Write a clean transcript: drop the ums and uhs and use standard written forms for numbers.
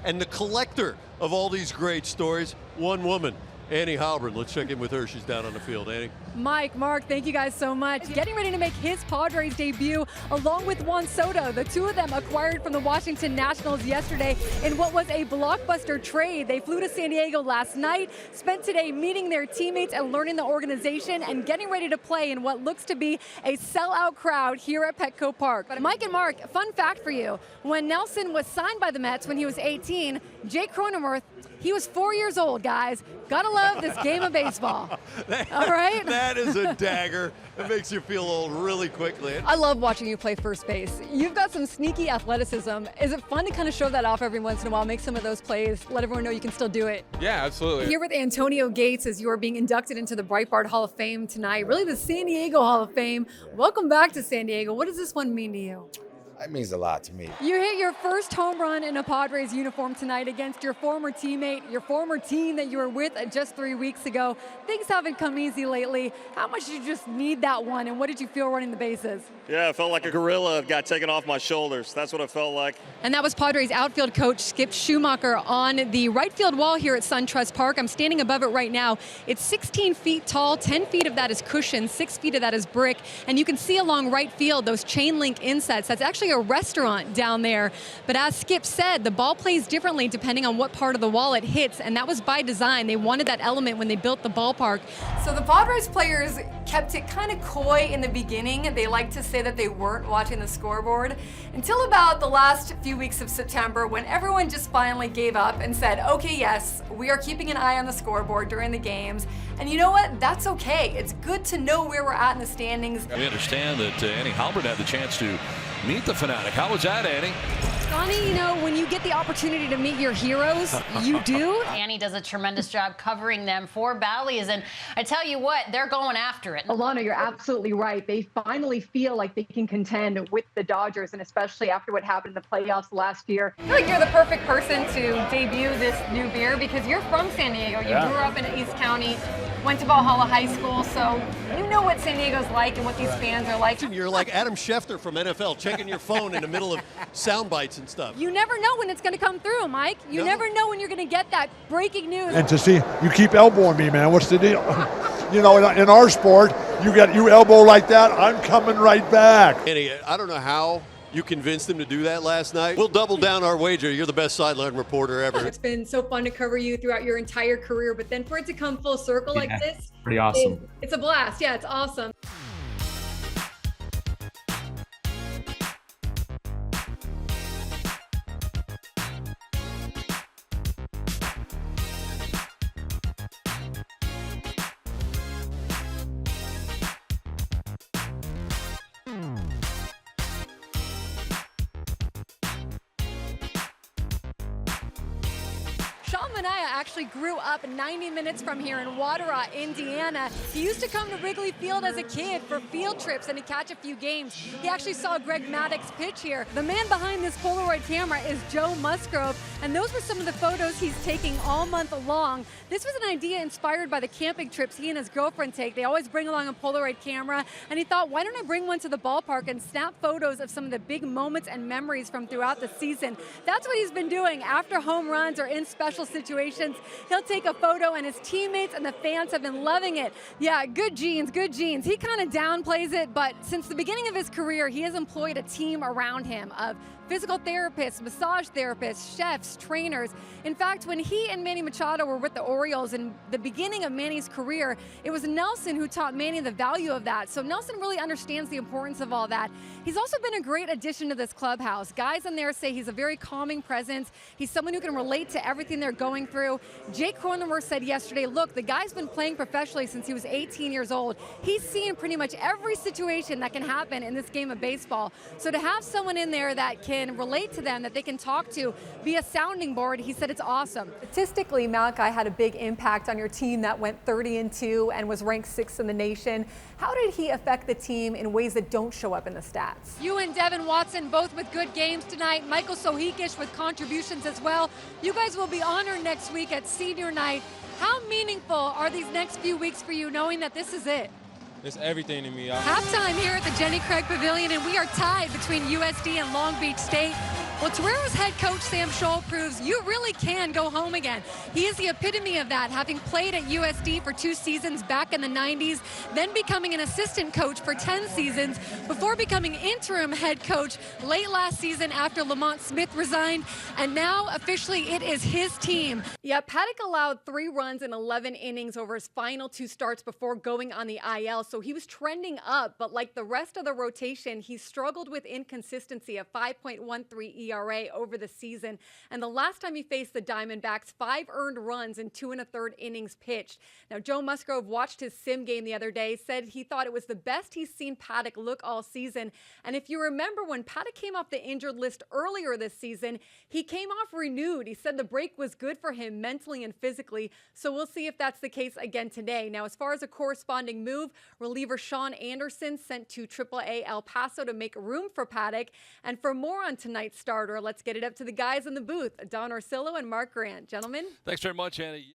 And the collector of all these great stories, one woman, Annie Heilbrunn. Let's check in with her. She's down on the field. Annie. Mike, Mark, thank you guys so much. Getting ready to make his Padres debut along with Juan Soto. The two of them acquired from the Washington Nationals yesterday in what was a blockbuster trade. They flew to San Diego last night, spent today meeting their teammates and learning the organization and getting ready to play in what looks to be a sellout crowd here at Petco Park. But Mike and Mark, fun fact for you. When Nelson was signed by the Mets when he was 18, Jake Cronenworth, he was 4 years old, guys. Gotta love this game of baseball. All right? That is a dagger. It makes you feel old really quickly. I love watching you play first base. You've got some sneaky athleticism. Is it fun to kind of show that off every once in a while, make some of those plays, let everyone know you can still do it? Yeah, absolutely. Here with Antonio Gates as you are being inducted into the Breitbart Hall of Fame tonight, really the San Diego Hall of Fame. Welcome back to San Diego. What does this one mean to you? That means a lot to me. You hit your first home run in a Padres uniform tonight against your former teammate, your former team that you were with just 3 weeks ago. Things haven't come easy lately. How much did you just need that one, and what did you feel running the bases? Yeah, it felt like a gorilla got taken off my shoulders. That's what it felt like. And that was Padres outfield coach Skip Schumacher on the right field wall here at SunTrust Park. I'm standing above it right now. It's 16 feet tall, 10 feet of that is cushion, 6 feet of that is brick, and you can see along right field those chain link insets. That's actually a restaurant down there. But as Skip said, the ball plays differently depending on what part of the wall it hits, and that was by design. They wanted that element when they built the ballpark. So the Padres players kept it kind of coy in the beginning. They like to say that they weren't watching the scoreboard until about the last few weeks of September, when everyone just finally gave up and said, okay, yes, we are keeping an eye on the scoreboard during the games. And you know what? That's okay. It's good to know where we're at in the standings. We understand that Annie Heilbrunn had the chance to meet the Fanatic. How was that, Annie? Donnie, you know, when you get the opportunity to meet your heroes, you do. Annie does a tremendous job covering them for Bally's, and I tell you what, they're going after it. Alana, you're absolutely right. They finally feel like they can contend with the Dodgers, and especially after what happened in the playoffs last year. I feel like you're the perfect person to debut this new beer because you're from San Diego. You grew up in East County, went to Valhalla High School, so you know what San Diego's like and what these fans are like. You're like Adam Schefter from NFL, checking your phone in the middle of sound bites and stuff. You never know when it's going to come through, Mike. You never know when you're going to get that breaking news. And to see you keep elbowing me, man. What's the deal? You know, in our sport, you elbow like that, I'm coming right back. Annie, I don't know how you convinced him to do that last night. We'll double down our wager. You're the best sideline reporter ever. It's been so fun to cover you throughout your entire career, but then for it to come full circle like this, Pretty awesome. It's a blast. Yeah, it's awesome. Sean Manaea actually grew up 90 minutes from here in Wadera, Indiana. He used to come to Wrigley Field as a kid for field trips and to catch a few games. He actually saw Greg Maddux pitch here. The man behind this Polaroid camera is Joe Musgrove, and those were some of the photos he's taking all month long. This was an idea inspired by the camping trips he and his girlfriend take. They always bring along a Polaroid camera, and he thought, why don't I bring one to the ballpark and snap photos of some of the big moments and memories from throughout the season. That's what he's been doing after home runs or in special situations. He'll take a photo, and his teammates and the fans have been loving it. Yeah, good genes, good genes. He kind of downplays it, but since the beginning of his career, he has employed a team around him of physical therapists, massage therapists, chefs, trainers. In fact, when he and Manny Machado were with the Orioles in the beginning of Manny's career, it was Nelson who taught Manny the value of that. So Nelson really understands the importance of all that. He's also been a great addition to this clubhouse. Guys in there say he's a very calming presence. He's someone who can relate to everything they're going through. Jake Cronenworth said yesterday, look, the guy's been playing professionally since he was 18 years old. He's seen pretty much every situation that can happen in this game of baseball. So to have someone in there that can relate to them, that they can talk to, be a sounding board, he said it's awesome. Statistically, Malachi had a big impact on your team that went 30-2 and was ranked 6th in the nation. How did he affect the team in ways that don't show up in the stats? You and Devin Watson both with good games tonight. Michael Sohikish with contributions as well. You guys will be honored next week at senior night. How meaningful are these next few weeks for you, knowing that this is it? It's everything to me. Halftime here at the Jenny Craig Pavilion, and we are tied between USD and Long Beach State. Well, Torero's head coach Sam Scholl proves you really can go home again. He is the epitome of that, having played at USD for 2 seasons back in the 90s, then becoming an assistant coach for 10 seasons, before becoming interim head coach late last season after Lamont Smith resigned, and now officially it is his team. Yeah, Paddock allowed 3 runs in 11 innings over his final 2 starts before going on the IL, so he was trending up, but like the rest of the rotation, he struggled with inconsistency of 5.13 ERA over the season. And the last time he faced the Diamondbacks, 5 earned runs in 2 1/3 innings pitched. Now, Joe Musgrove watched his sim game the other day, said he thought it was the best he's seen Paddock look all season. And if you remember when Paddock came off the injured list earlier this season, he came off renewed. He said the break was good for him mentally and physically. So we'll see if that's the case again today. Now, as far as a corresponding move, reliever Sean Anderson sent to AAA El Paso to make room for Paddock. And for more on tonight's starter, let's get it up to the guys in the booth, Don Orsillo and Mark Grant. Gentlemen. Thanks very much, Annie.